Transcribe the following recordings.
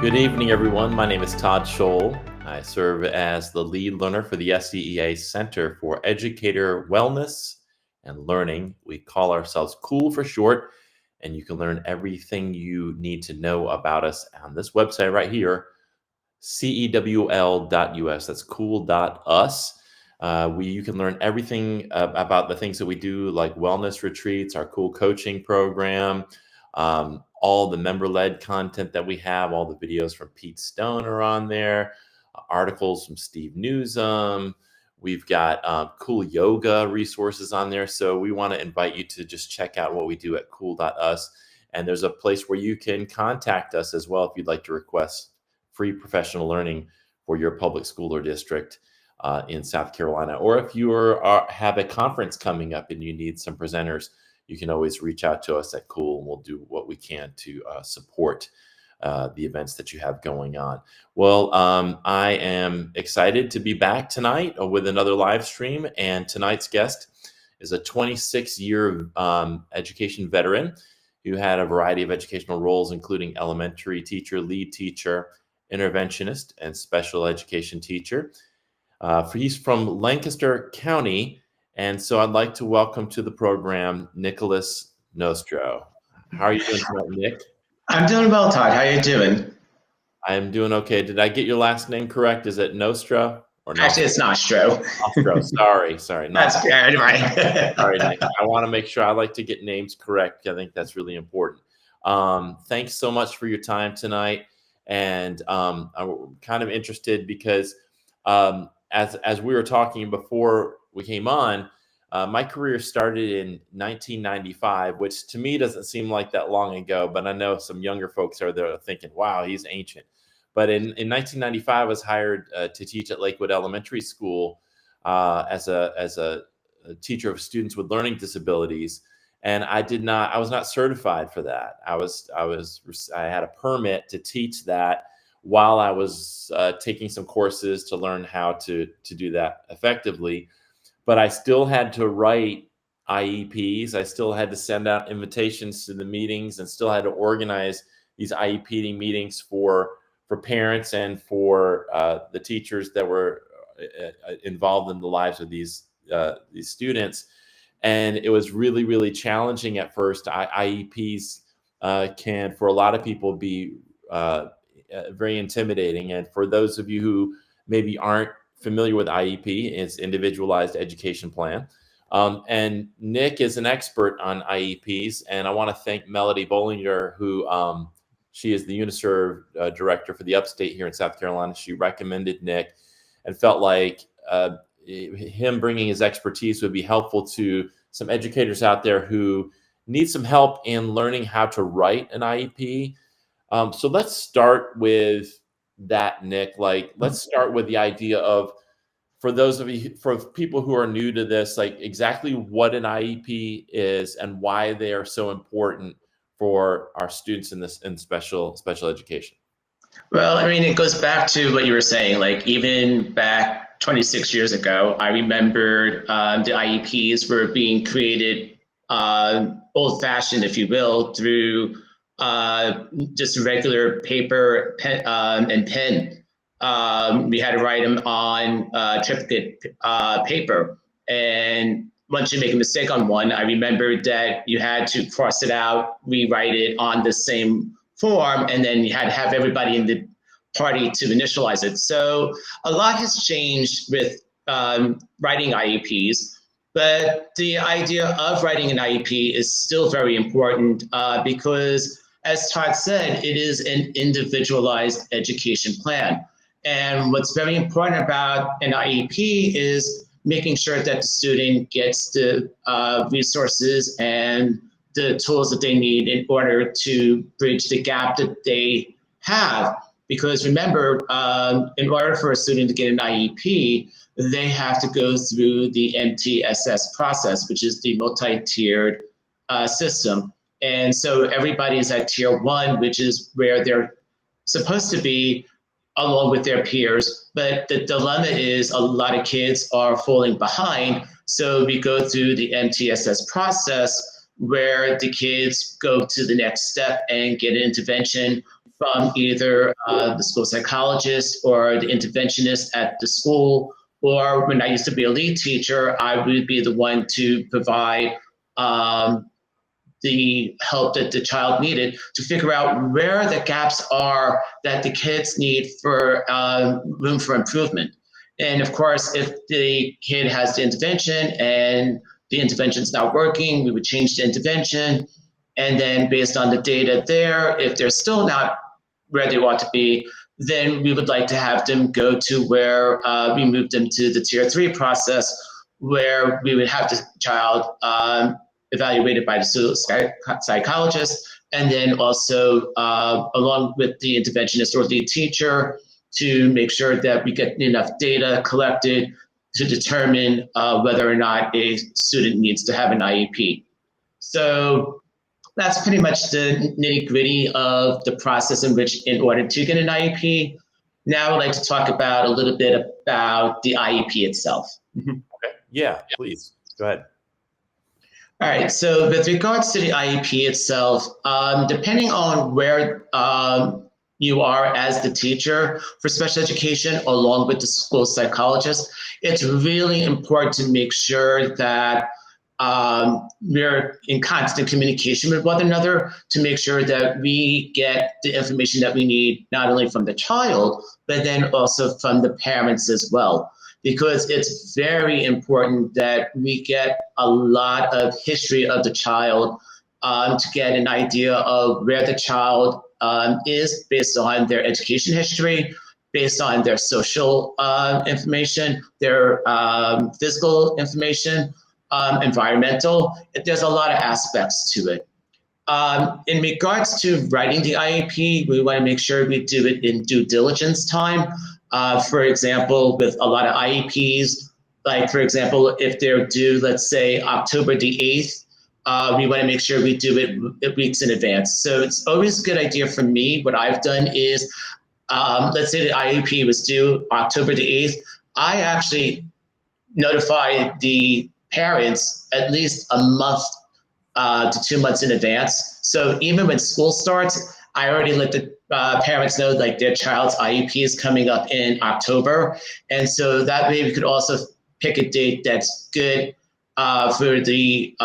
Good evening, everyone. My name is Todd Scholl. I serve as the lead learner for the SCEA Center for Educator Wellness and Learning. We call ourselves CEWL for short, and you can learn everything you need to know about us on this website right here, CEWL.us. That's cool.us. You can learn everything about the things that we do, like wellness retreats, our cool coaching program, all the member-led content that we have, all the videos from Pete Stone are on there, articles from Steve Newsom. We've got cool yoga resources on there. So we want to invite you to just check out what we do at cool.us. And there's a place where you can contact us as well if you'd like to request free professional learning for your public school or district in South Carolina. Or if you have a conference coming up and you need some presenters, you can always reach out to us at CEWL, and we'll do what we can to support the events that you have going on. Well, I am excited to be back tonight with another live stream, and tonight's guest is a 26-year education veteran who had a variety of educational roles, including elementary teacher, lead teacher, interventionist, and special education teacher. He's from Lancaster County, and so I'd like to welcome to the program Nicholas Nostro. How are you doing tonight, Nick? I'm doing well, Todd. How are you doing? I am doing okay. Did I get your last name correct? Is it Nostro or Nostro? Actually, it's Nostro. Nostro. Sorry. That's good, right? Sorry, Nick. I want to make sure I like to get names correct. I think that's really important. Thanks so much for your time tonight. And I'm kind of interested because as we were talking before we came on, my career started in 1995, which to me doesn't seem like that long ago, but I know some younger folks are there thinking, wow, he's ancient. But in 1995, I was hired to teach at Lakewood Elementary School as a teacher of students with learning disabilities. And I was not certified for that. I had a permit to teach that while I was taking some courses to learn how to do that effectively. But I still had to write IEPs. I still had to send out invitations to the meetings and still had to organize these IEP meetings for parents and for the teachers that were involved in the lives of these students. And it was really, really challenging at first. IEPs can, for a lot of people, be very intimidating. And for those of you who maybe aren't familiar with IEP, it's individualized education plan. And Nick is an expert on IEPs. And I want to thank Melody Bollinger, who she is the UniServe director for the upstate here in South Carolina. She recommended Nick and felt like him bringing his expertise would be helpful to some educators out there who need some help in learning how to write an IEP. So let's start with that, Nick. Let's start with the idea of, for people who are new to this, exactly what an IEP is and why they are so important for our students in special education. Well, I mean, it goes back to what you were saying. Even back 26 years ago, I remembered the IEPs were being created old-fashioned, if you will, through just regular paper and pen. We had to write them on triplicate paper. And once you make a mistake on one, I remembered that you had to cross it out, rewrite it on the same form, and then you had to have everybody in the party to initialize it. So a lot has changed with writing IEPs. But the idea of writing an IEP is still very important because, as Todd said, it is an individualized education plan. And what's very important about an IEP is making sure that the student gets the resources and the tools that they need in order to bridge the gap that they have. Because remember, in order for a student to get an IEP, they have to go through the MTSS process, which is the multi-tiered system. And so everybody is at tier 1, which is where they're supposed to be along with their peers. But the dilemma is a lot of kids are falling behind. So we go through the MTSS process where the kids go to the next step and get an intervention from either the school psychologist or the interventionist at the school, or when I used to be a lead teacher, I would be the one to provide the help that the child needed to figure out where the gaps are that the kids need for room for improvement. And of course, if the kid has the intervention and the intervention's not working, we would change the intervention. And then based on the data there, if they're still not where they ought to be, then we would like to have them go to where we move them to the tier 3 process, where we would have the child evaluated by the psychologist, and then also along with the interventionist or lead teacher to make sure that we get enough data collected to determine whether or not a student needs to have an IEP. So that's pretty much the nitty-gritty of the process in order to get an IEP. Now I'd like to talk about a little bit about the IEP itself. Okay. Yeah, please, go ahead. All right, so with regards to the IEP itself, depending on where you are as the teacher for special education, along with the school psychologist, it's really important to make sure that we're in constant communication with one another to make sure that we get the information that we need, not only from the child, but then also from the parents as well. Because it's very important that we get a lot of history of the child to get an idea of where the child is based on their education history, based on their social information, their physical information, environmental. There's a lot of aspects to it. In regards to writing the IEP, we want to make sure we do it in due diligence time. For example, with a lot of IEPs, like for example, if they're due, let's say October the 8th, we want to make sure we do it weeks in advance. So it's always a good idea for me. What I've done is, let's say the IEP was due October the 8th. I actually notify the parents at least a month to 2 months in advance. So even when school starts, I already let the parents know like their child's IEP is coming up in October. And so that way we could also pick a date that's good for the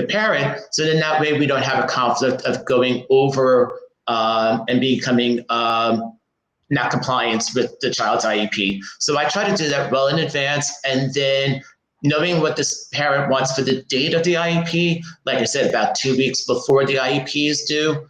parent. So then that way we don't have a conflict of going over and becoming not compliance with the child's IEP. So I try to do that well in advance, and then knowing what this parent wants for the date of the IEP, like I said, about 2 weeks before the IEP is due,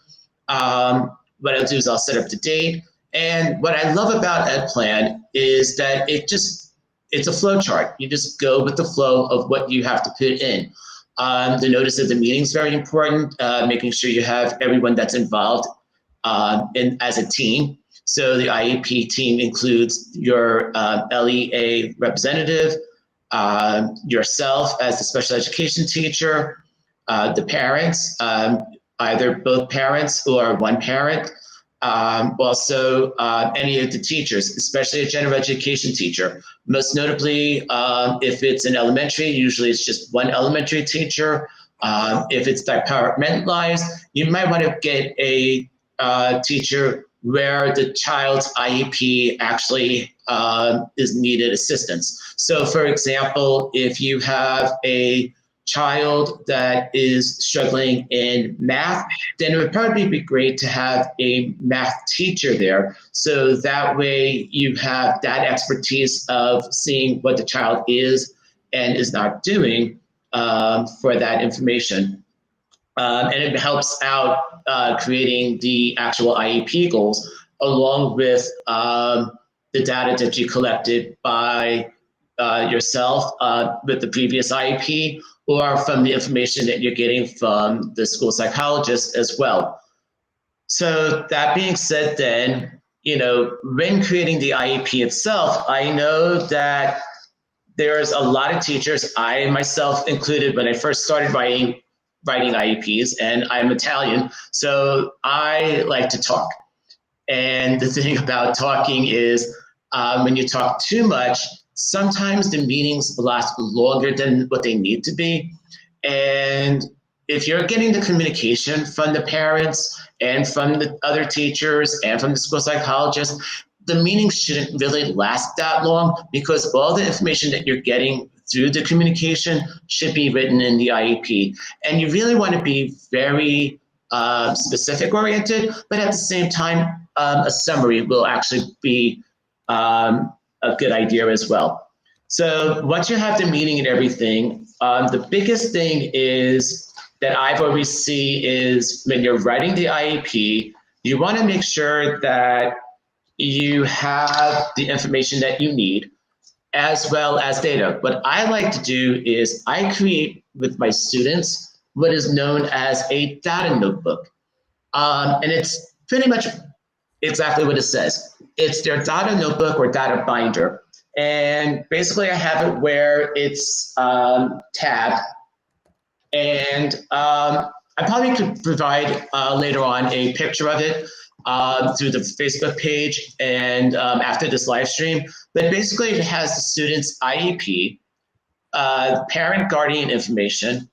what I'll do is I'll set up the date. And what I love about EdPlan is that it's a flow chart. You just go with the flow of what you have to put in. The notice of the meeting is very important, making sure you have everyone that's involved as a team. So the IEP team includes your LEA representative, yourself as the special education teacher, the parents, either both parents or one parent, also any of the teachers, especially a general education teacher. Most notably, if it's an elementary, usually it's just one elementary teacher. If it's departmentalized, you might want to get a teacher where the child's IEP actually is needed assistance. So for example, if you have a child that is struggling in math, then it would probably be great to have a math teacher there. So that way you have that expertise of seeing what the child is and is not doing for that information. And it helps out creating the actual IEP goals along with the data that you collected by yourself with the previous IEP or from the information that you're getting from the school psychologist as well. So that being said then, when creating the IEP itself, I know that there's a lot of teachers, I myself included, when I first started writing IEPs, and I'm Italian, so I like to talk. And the thing about talking is when you talk too much, sometimes the meetings last longer than what they need to be. And if you're getting the communication from the parents and from the other teachers and from the school psychologist, the meeting shouldn't really last that long, because all the information that you're getting through the communication should be written in the IEP. And you really want to be very specific oriented, but at the same time, a summary will actually be a good idea as well. So once you have the meeting and everything, the biggest thing is that I've always see is when you're writing the IEP, you want to make sure that you have the information that you need as well as data. What I like to do is I create with my students what is known as a data notebook. And it's pretty much exactly what it says. It's their data notebook or data binder. And basically I have it where it's tabbed. And I probably could provide later on a picture of it through the Facebook page and after this live stream. But basically it has the student's IEP, parent guardian information,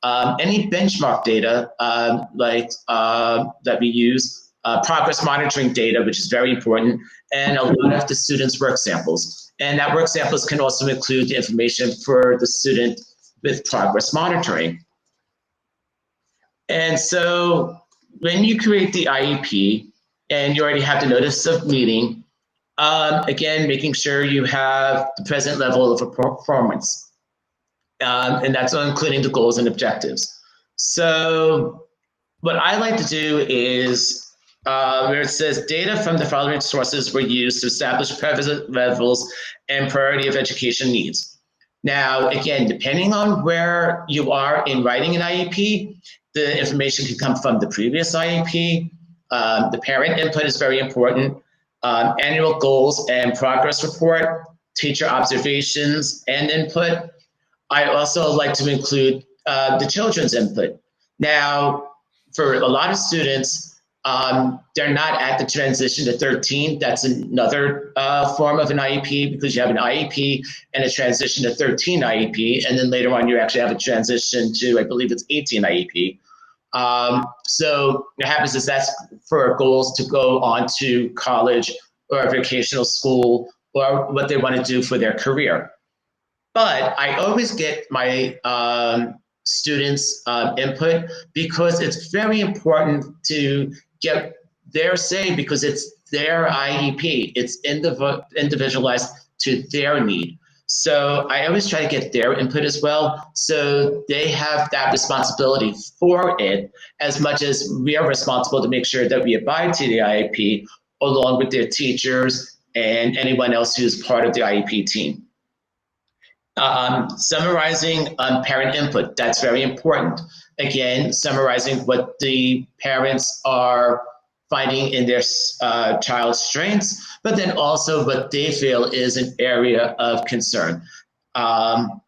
any benchmark data that we use, progress monitoring data, which is very important, and a lot of the students' work samples. And that work samples can also include the information for the student with progress monitoring. And so when you create the IEP and you already have the notice of meeting, again, making sure you have the present level of performance. And that's including the goals and objectives. So what I like to do is where it says data from the following sources were used to establish present levels and priority of education needs. Now, again, depending on where you are in writing an IEP, the information can come from the previous IEP. The parent input is very important. Annual goals and progress report, teacher observations and input. I also like to include the children's input. Now, for a lot of students, they're not at the transition to 13. That's another form of an IEP, because you have an IEP and a transition to 13 IEP, and then later on you actually have a transition to, I believe it's 18 IEP. So what happens is that's for goals to go on to college or a vocational school or what they want to do for their career. But I always get my students' input, because it's very important to get their say, because it's their IEP. It's individualized to their need. So I always try to get their input as well, so they have that responsibility for it, as much as we are responsible to make sure that we abide to the IEP, along with their teachers and anyone else who's part of the IEP team. Summarizing parent input, that's very important. Again, summarizing what the parents are finding in their child's strengths, but then also what they feel is an area of concern. And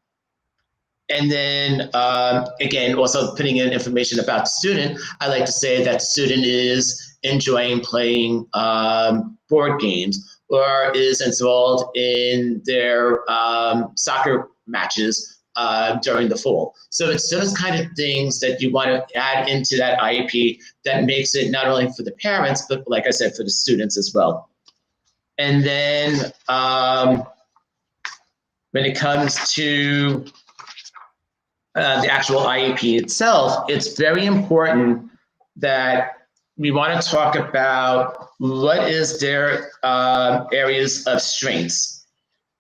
then, again, also putting in information about the student. I like to say that the student is enjoying playing board games, or is enthralled in their soccer matches during the fall. So it's those kind of things that you want to add into that IEP that makes it not only for the parents, but like I said, for the students as well. And then when it comes to the actual IEP itself, it's very important that we want to talk about what is their areas of strengths.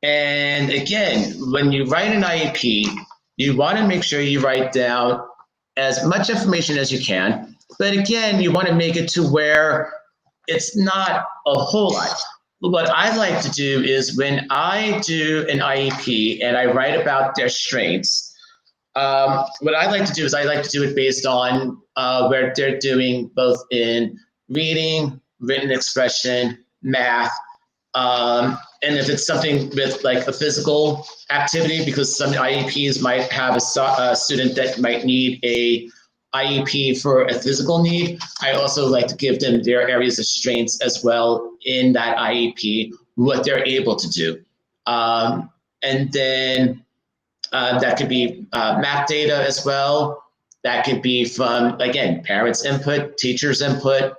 And again, when you write an IEP, you want to make sure you write down as much information as you can. But again, you want to make it to where it's not a whole lot. What I like to do is when I do an IEP and I write about their strengths, what I like to do is I like to do it based on where they're doing both in reading, written expression, math, and if it's something with like a physical activity, because some IEPs might have a student that might need a IEP for a physical need, I also like to give them their areas of strengths as well in that IEP, what they're able to do. And then that could be math data as well. that could be from, again, parents' input, teachers' input,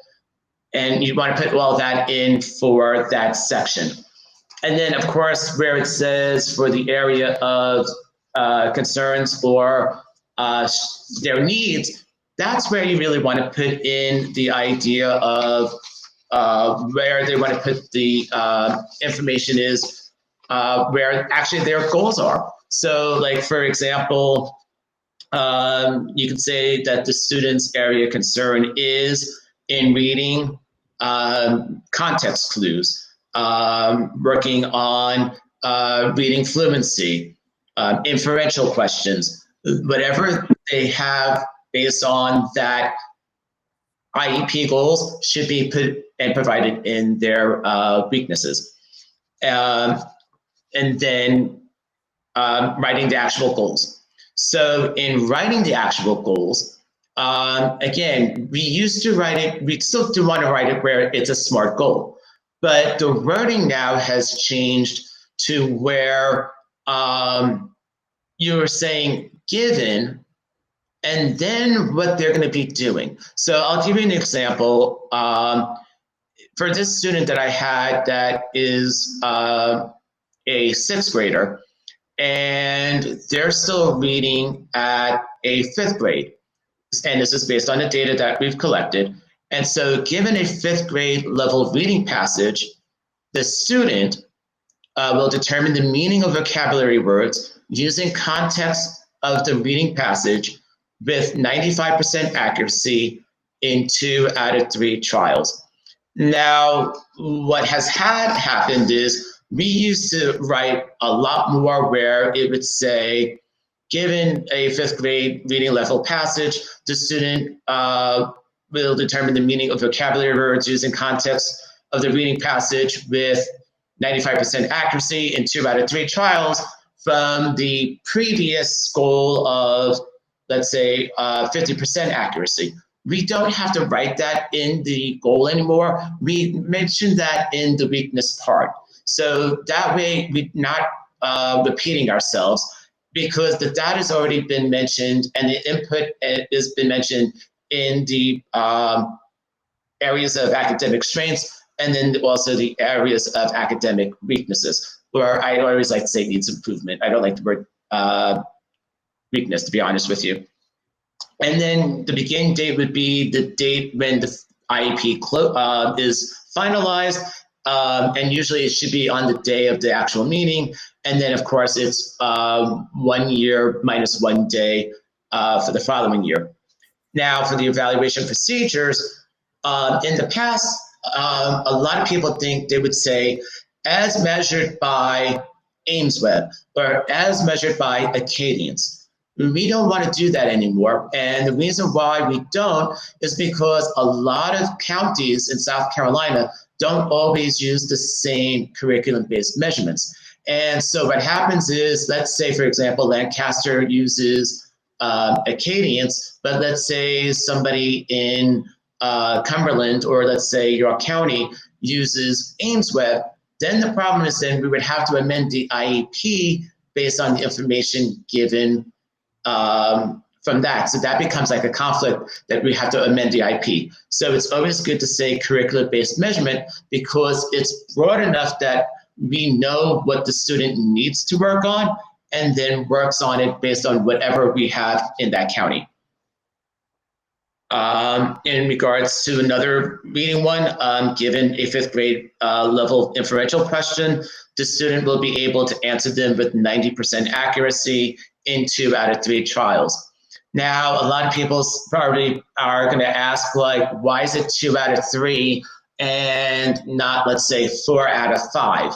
and you want to put all that in for that section. And then, of course, where it says for the area of concerns or their needs, that's where you really want to put in the idea of where they want to put the information is, where actually their goals are. So, like, for example, you could say that the student's area concern is in reading context clues, working on reading fluency, inferential questions, whatever they have based on that IEP goals should be put and provided in their weaknesses. And then writing the actual goals. So in writing the actual goals, again, we used to write it, we still do want to write it where it's a SMART goal. But the wording now has changed to where you're saying given, and then what they're going to be doing. So I'll give you an example. For this student that I had that is a sixth grader, and they're still reading at a fifth grade. And this is based on the data that we've collected. And so given a fifth grade level reading passage, the student will determine the meaning of vocabulary words using context of the reading passage with 95% accuracy in 2 out of 3 trials. Now, what has happened is we used to write a lot more where it would say, given a fifth grade reading level passage, the student will determine the meaning of vocabulary words using context of the reading passage with 95% accuracy in 2 out of 3 trials from the previous goal of, let's say, 50% accuracy. We don't have to write that in the goal anymore. We mentioned that in the weakness part. So that way we're not repeating ourselves because the data has already been mentioned and the input has been mentioned in the areas of academic strengths and then also the areas of academic weaknesses, where I always like to say needs improvement. I don't like the word weakness, to be honest with you. And then the beginning date would be the date when the IEP is finalized, and usually it should be on the day of the actual meeting. And then, of course, it's 1 year minus 1 day for the following year. Now, for the evaluation procedures, in the past, a lot of people think they would say, as measured by AIMSweb or as measured by Acadians. We don't want to do that anymore. And the reason why we don't is because a lot of counties in South Carolina don't always use the same curriculum-based measurements. And so what happens is, let's say, for example, Lancaster uses Acadians, but let's say somebody in Cumberland or let's say York County uses AIMSweb, then the problem is then we would have to amend the IEP based on the information given from that. So that becomes like a conflict that we have to amend the IP. So it's always good to say curriculum-based measurement because it's broad enough that we know what the student needs to work on and then works on it based on whatever we have in that county. In regards to another reading one, given a fifth grade level inferential question, the student will be able to answer them with 90% accuracy in 2 out of 3 trials. Now, a lot of people probably are going to ask, like, why is it 2 out of 3 and not, let's say, 4 out of 5?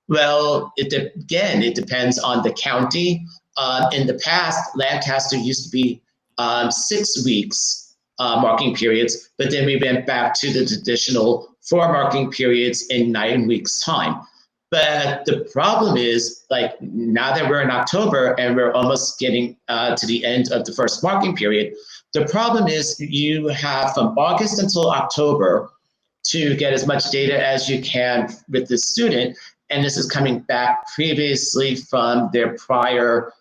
Well, again, it depends on the county. In the past, Lancaster used to be 6 weeks marking periods, but then we went back to the traditional 4 marking periods in 9 weeks' time. But the problem is, like, now that we're in October and we're almost getting to the end of the first marking period, the problem is you have from August until October to get as much data as you can with the student. And this is coming back previously from their prior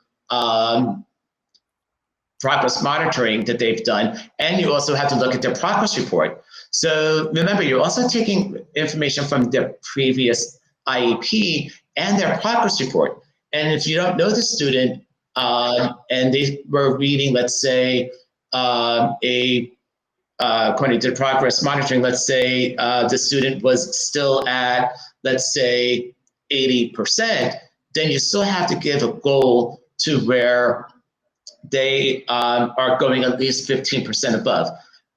progress monitoring that they've done, and you also have to look at their progress report. So remember, you're also taking information from their previous IEP and their progress report. And if you don't know the student, and they were reading, let's say, according to progress monitoring, let's say the student was still at, let's say, 80%, then you still have to give a goal to where they are going at least 15% above.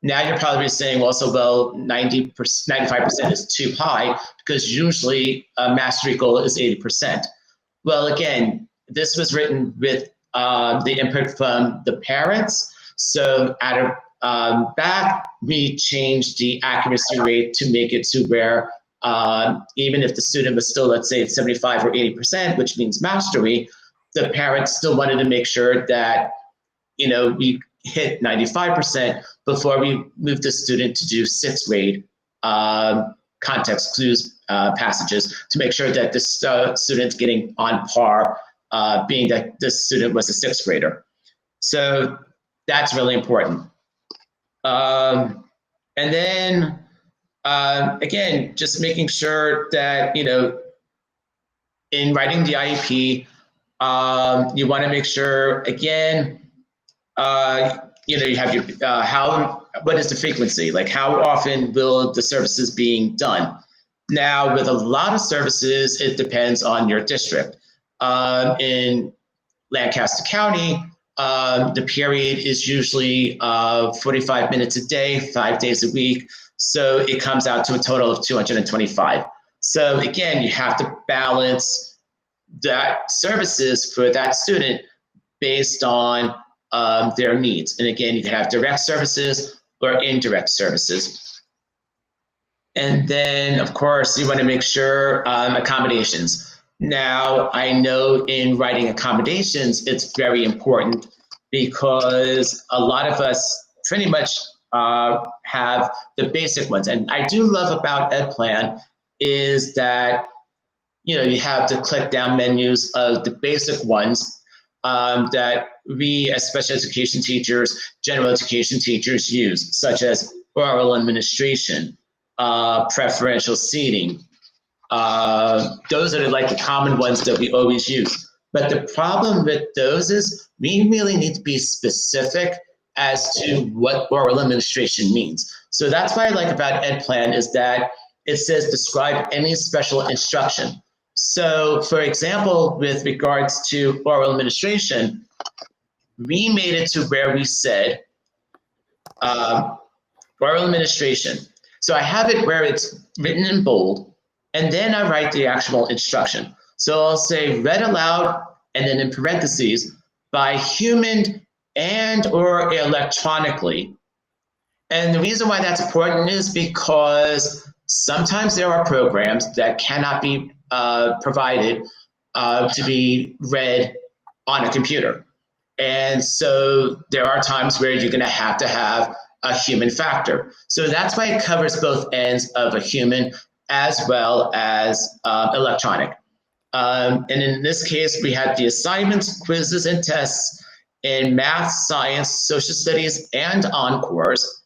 Now you're probably saying also, well, 90%, 95% is too high, because usually a mastery goal is 80%. Well, again, this was written with the input from the parents. So at back, we changed the accuracy rate to make it to where even if the student was still, let's say, at 75 or 80%, which means mastery, the parents still wanted to make sure that, you know, we hit 95% before we move the student to do sixth grade context clues passages, to make sure that the student's getting on par, being that this student was a sixth grader. So that's really important. And then, again, just making sure that, you know, in writing the IEP, you want to make sure, again, you know, you have your, what is the frequency? Like, how often will the services being done? Now, with a lot of services, it depends on your district. In Lancaster County, the period is usually 45 minutes a day, 5 days a week. So it comes out to a total of 225. So again, you have to balance that services for that student based on their needs. And again, you can have direct services or indirect services. And then, of course, you want to make sure accommodations. Now, I know in writing accommodations, it's very important, because a lot of us pretty much have the basic ones. And I do love about EdPlan is that, you know, you have the click down menus of the basic ones that we as special education teachers, general education teachers use, such as oral administration, preferential seating. Those are like the common ones that we always use. But the problem with those is we really need to be specific as to what oral administration means. So that's what I like about EdPlan is that it says describe any special instruction. So for example, with regards to oral administration, we made it to where we said oral administration. So I have it where it's written in bold, and then I write the actual instruction. So I'll say read aloud, and then in parentheses, by human and or electronically. And the reason why that's important is because sometimes there are programs that cannot be provided to be read on a computer. And so there are times where you're going to have a human factor. So that's why it covers both ends of a human as well as electronic. And in this case, we had the assignments, quizzes, and tests in math, science, social studies, and encores.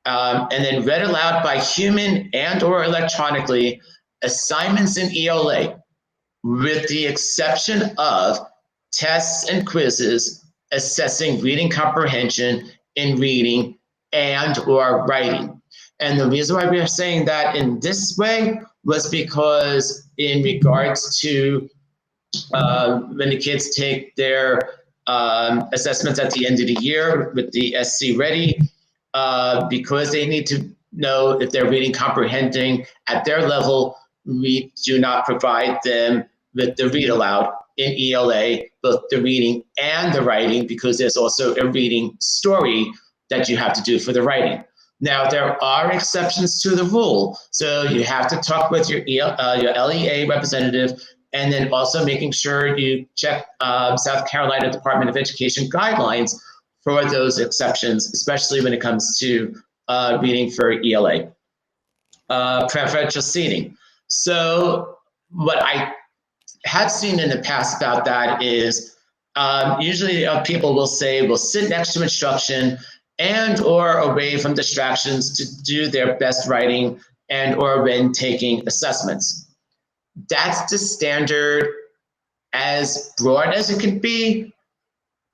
And then read aloud by human and or electronically, assignments in ELA, with the exception of tests and quizzes assessing reading comprehension in reading and or writing. And the reason why we are saying that in this way was because in regards to when the kids take their assessments at the end of the year with the SC Ready, because they need to know if they're reading comprehending at their level, we do not provide them with the read aloud in ELA, both the reading and the writing, because there's also a reading story that you have to do for the writing. Now, there are exceptions to the rule. So you have to talk with your LEA representative, and then also making sure you check South Carolina Department of Education guidelines for those exceptions, especially when it comes to reading for ELA. Preferential seating. So what I have seen in the past about that is Usually people will say, will sit next to instruction and or away from distractions to do their best writing and or when taking assessments. That's the standard, as broad as it can be,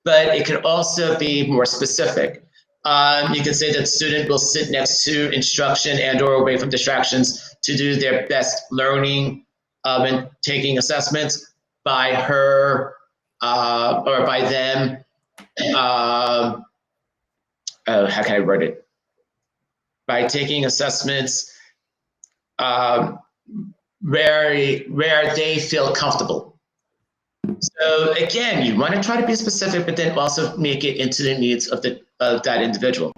but it can also be more specific. You can say that student will sit next to instruction and or away from distractions to do their best learning and taking assessments by her or by them. How can I word it? By taking assessments um, where they feel comfortable. So again, you want to try to be specific, but then also make it into the needs of that individual.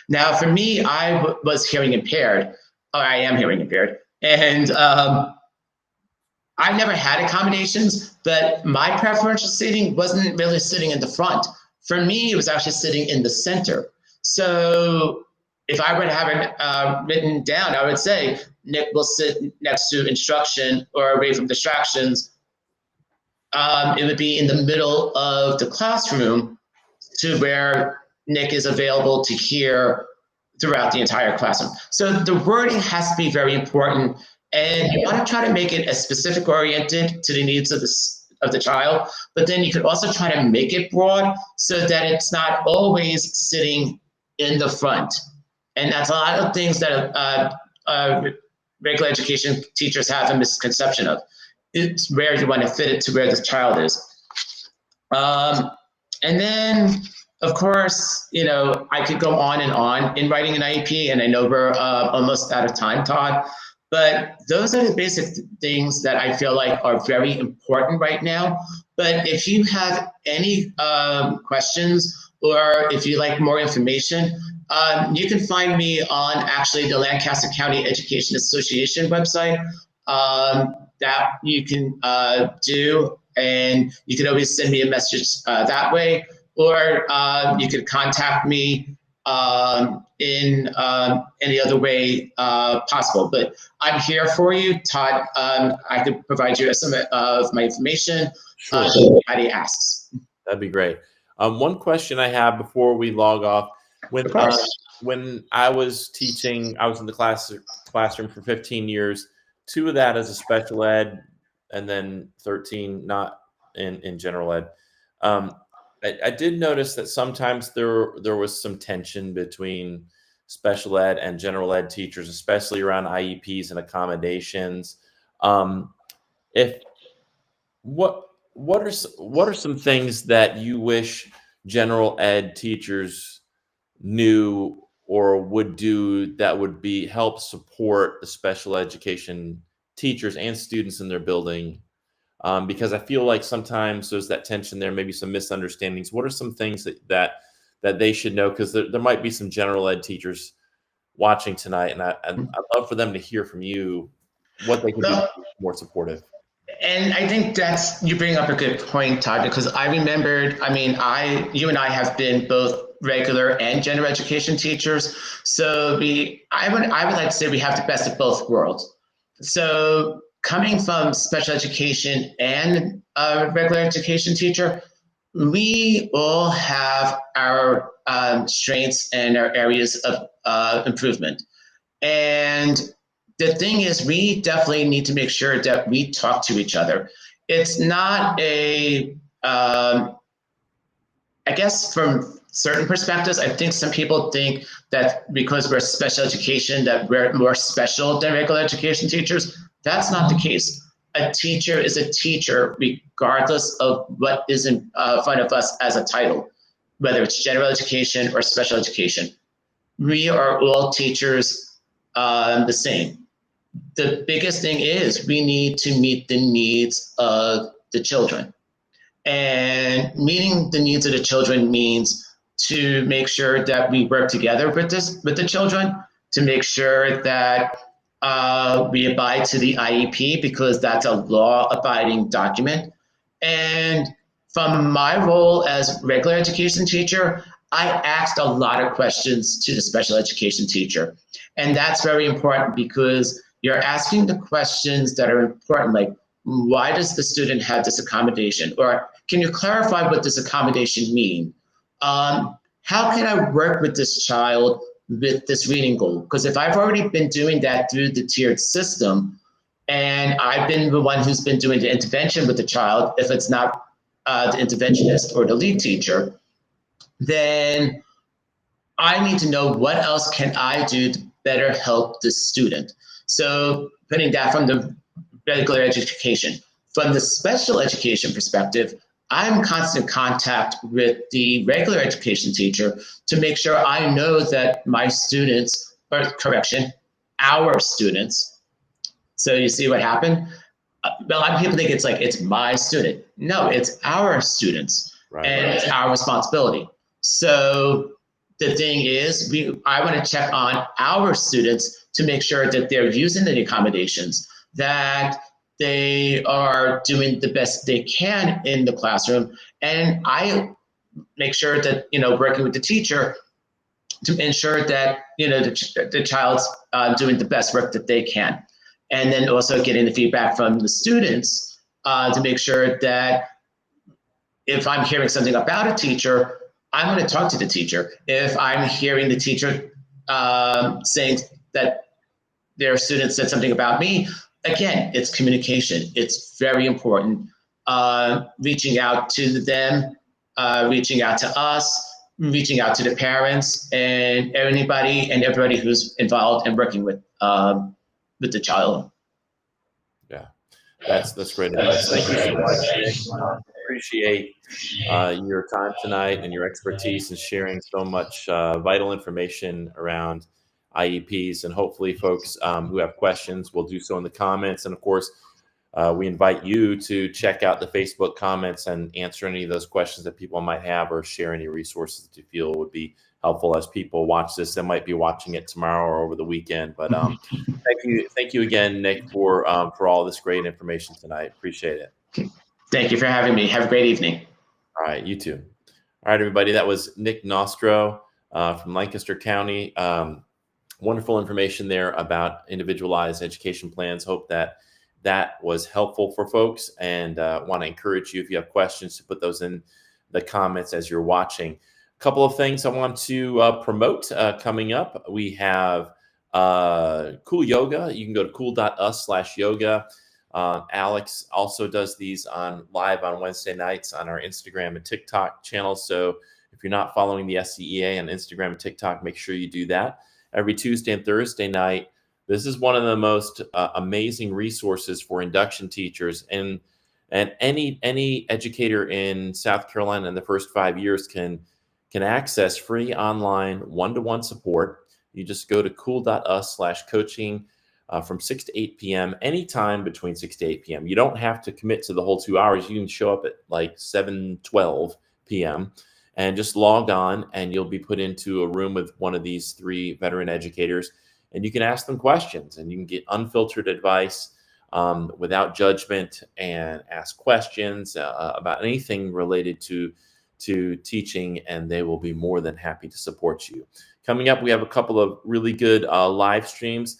Now, for me, I was hearing impaired, or I am hearing impaired, and I never had accommodations, but my preferential seating wasn't really sitting in the front. For me, it was actually sitting in the center. So if I were to have it written down, I would say Nick will sit next to instruction or away from distractions. It would be in the middle of the classroom to where Nick is available to hear throughout the entire classroom. So the wording has to be very important, and you want to try to make it as specific oriented to the needs of the child, but then you could also try to make it broad so that it's not always sitting in the front. And that's a lot of things that regular education teachers have a misconception of. It's where you want to fit it to where the child is. And then, of course, I could go on and on in writing an IEP, and I know we're almost out of time, Todd, but those are the basic things that I feel like are very important right now. But if you have any questions or if you like more information, you can find me on actually the Lancaster County Education Association website. That you can do, and you can always send me a message that way, or you could contact me in any other way possible. But I'm here for you, Todd. I could provide you some of my information. Sure. If anybody asks. That'd be great. One question I have before we log off: when I was teaching, I was in the classroom for 15 years. 2 of that as a special ed, and then 13 not in general ed. I did notice that sometimes there was some tension between special ed and general ed teachers, especially around IEPs and accommodations. If what are some things that you wish general ed teachers knew or would do that would be help support the special education teachers and students in their building? Because I feel like sometimes there's that tension there, maybe some misunderstandings. What are some things that they should know? Because there might be some general ed teachers watching tonight, and I'd love for them to hear from you what they can do to be more supportive. And I think you bring up a good point, Todd, because I remembered, you and I have been both regular and general education teachers. So I would like to say we have the best of both worlds. So coming from special education and a regular education teacher, we all have our strengths and our areas of improvement. And the thing is, we definitely need to make sure that we talk to each other. It's not I guess from certain perspectives, I think some people think that because we're special education, that we're more special than regular education teachers. That's not the case. A teacher is a teacher, regardless of what is in front of us as a title, whether it's general education or special education. We are all teachers the same. The biggest thing is we need to meet the needs of the children. And meeting the needs of the children means to make sure that we work together with the children, to make sure that we abide to the IEP, because that's a law-abiding document. And from my role as regular education teacher, I asked a lot of questions to the special education teacher. And that's very important, because you're asking the questions that are important, like, why does the student have this accommodation? Or can you clarify what this accommodation mean? How can I work with this child with this reading goal? Because if I've already been doing that through the tiered system, and I've been the one who's been doing the intervention with the child, if it's not the interventionist or the lead teacher, then I need to know what else can I do to better help the student. So putting that from the regular education. From the special education perspective, I'm in constant contact with the regular education teacher to make sure I know that my students, or correction, our students. So you see what happened? A lot of people think it's like it's my student. No, it's our students, Right. and it's our responsibility. So the thing is, I want to check on our students to make sure that they're using the accommodations, that they are doing the best they can in the classroom, and I make sure that working with the teacher to ensure that the child's doing the best work that they can, and then also getting the feedback from the students to make sure that if I'm hearing something about a teacher, I'm going to talk to the teacher. If I'm hearing the teacher saying that their students said something about me, again, it's communication. It's very important. Reaching out to them, reaching out to us, reaching out to the parents and everybody who's involved in working with the child. Yeah, that's great advice. Thank you so much, Nick. Appreciate your time tonight and your expertise in sharing so much vital information around IEPs. And hopefully, folks who have questions will do so in the comments. And of course, we invite you to check out the Facebook comments and answer any of those questions that people might have, or share any resources that you feel would be helpful as people watch this. They might be watching it tomorrow or over the weekend. But thank you again, Nick, for all this great information tonight. Appreciate it. Thank you for having me. Have a great evening. All right, you too. All right, everybody. That was Nick Nostro from Lancaster County. Wonderful information there about individualized education plans. Hope that was helpful for folks, and want to encourage you, if you have questions, to put those in the comments as you're watching. A couple of things I want to promote coming up. We have Cool Yoga. You can go to cool.us/yoga. Alex also does these live on Wednesday nights on our Instagram and TikTok channels. So if you're not following the SCEA on Instagram and TikTok, make sure you do that. Every Tuesday and Thursday night. This is one of the most amazing resources for induction teachers, and any educator in South Carolina in the first 5 years can access free online one-to-one support. You just go to cool.us/coaching from 6 to 8 p.m. anytime between 6 to 8 p.m. You don't have to commit to the whole 2 hours. You can show up at like 7:12 p.m. and just log on, and you'll be put into a room with one of these 3 veteran educators, and you can ask them questions, and you can get unfiltered advice without judgment, and ask questions about anything related to teaching, and they will be more than happy to support you. Coming up, we have a couple of really good live streams.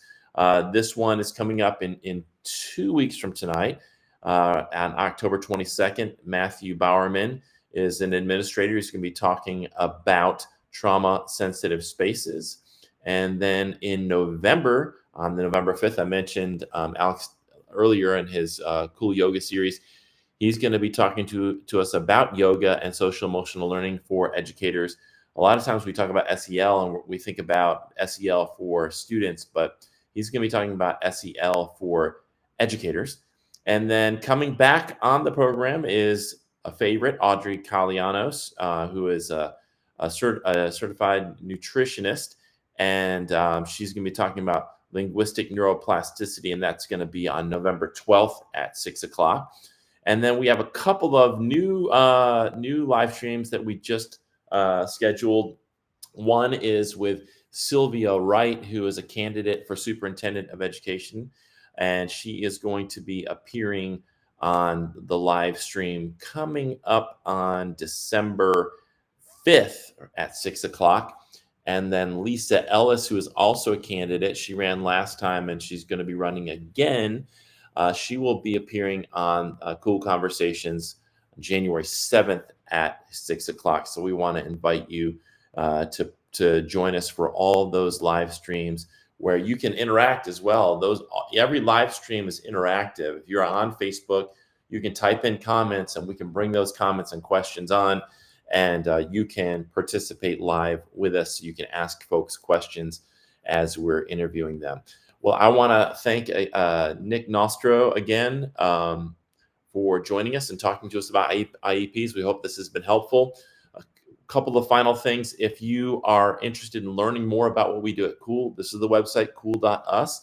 This one is coming up in 2 weeks from tonight, on October 22nd. Matthew Bowerman is an administrator. He's going to be talking about trauma-sensitive spaces. And then in November, on the November 5th, I mentioned Alex earlier in his Cool Yoga series. He's going to be talking to us about yoga and social emotional learning for educators. A lot of times we talk about SEL and we think about SEL for students, but he's going to be talking about SEL for educators. And then coming back on the program is a favorite, Audrey Kalianos, who is a certified nutritionist. And she's going to be talking about linguistic neuroplasticity, and that's going to be on November 12th at 6 o'clock. And then we have a couple of new live streams that we just scheduled. One is with Sylvia Wright, who is a candidate for superintendent of education, and she is going to be appearing on the live stream coming up on December 5th at 6 o'clock. And then Lisa Ellis, who is also a candidate. She ran last time, and she's going to be running again She will be appearing on Cool Conversations January 7th at 6 o'clock. So we want to invite you to join us for all those live streams where you can interact as well. Every live stream is interactive. If you're on Facebook, you can type in comments and we can bring those comments and questions on, and you can participate live with us. You can ask folks questions as we're interviewing them. Well, I want to thank Nick Nostro again for joining us and talking to us about IEPs. We hope this has been helpful. A couple of final things. If you are interested in learning more about what we do at Cool, this is the website, cool.us.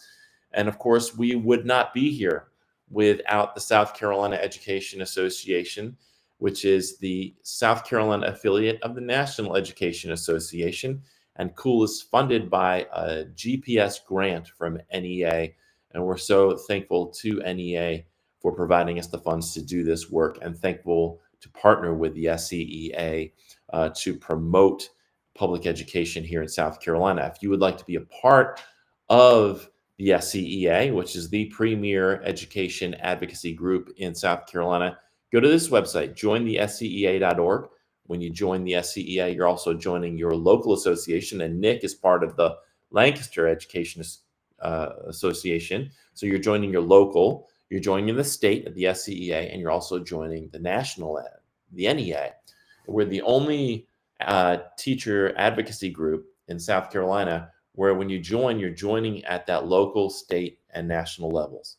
And of course, we would not be here without the South Carolina Education Association, which is the South Carolina affiliate of the National Education Association. And Cool is funded by a GPS grant from NEA. And we're so thankful to NEA for providing us the funds to do this work, and thankful to partner with the SCEA to promote public education here in South Carolina. If you would like to be a part of the SCEA, which is the premier education advocacy group in South Carolina, go to this website, jointhescea.org. When you join the SCEA, you're also joining your local association, and Nick is part of the Lancaster Education Association. So you're joining your local, you're joining the state of the SCEA, and you're also joining the national, the NEA. We're the only teacher advocacy group in South Carolina where when you join, you're joining at that local, state, and national levels.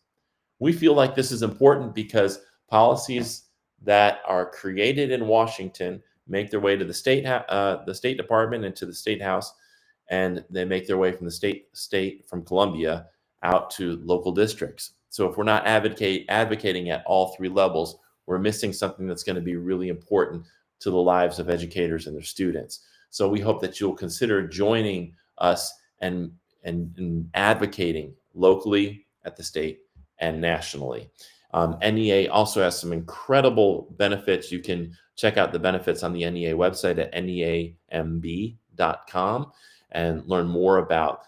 We feel like this is important because policies that are created in Washington make their way to the State Department and to the State House, and they make their way from the state from Columbia out to local districts. So if we're not advocating at all three levels, we're missing something that's going to be really important to the lives of educators and their students. So we hope that you'll consider joining us and advocating locally, at the state, and nationally. NEA also has some incredible benefits. You can check out the benefits on the NEA website at neamb.com and learn more about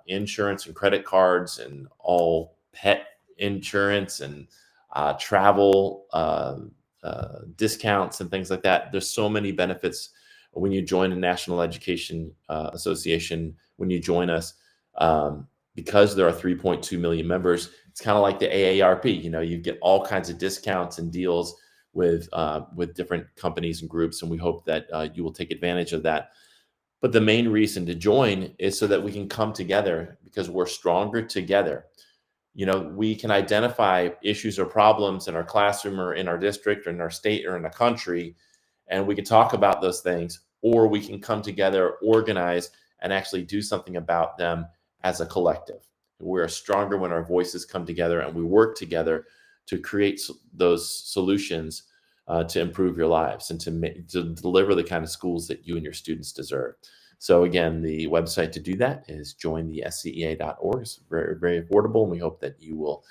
insurance and credit cards and all pet insurance and travel discounts and things like that. There's so many benefits when you join a National Education Association, when you join us, because there are 3.2 million members. It's kind of like the AARP. You get all kinds of discounts and deals with different companies and groups, and we hope that you will take advantage of that. But the main reason to join is so that we can come together, because we're stronger together. We can identify issues or problems in our classroom or in our district or in our state or in a country, and we can talk about those things, or we can come together, organize, and actually do something about them as a collective. We're stronger when our voices come together and we work together to create those solutions to improve your lives and to deliver the kind of schools that you and your students deserve. So again, the website to do that is jointhescea.org. It's very, very affordable, and we hope that you will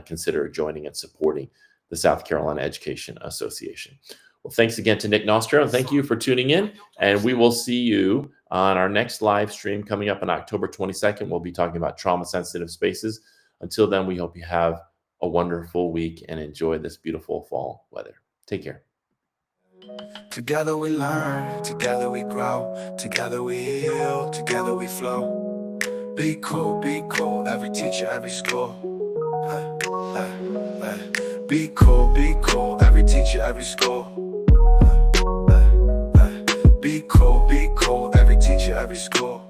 consider joining and supporting the South Carolina Education Association. Well, thanks again to Nick Nostro, and thank you for tuning in. And we will see you on our next live stream coming up on October 22nd. We'll be talking about trauma-sensitive spaces. Until then, we hope you have a wonderful week and enjoy this beautiful fall weather. Take care. Together we learn, together we grow, together we heal, together we flow. Be cool, every teacher, every school. Be cool, every teacher, every school. Be cool, every teacher, every school.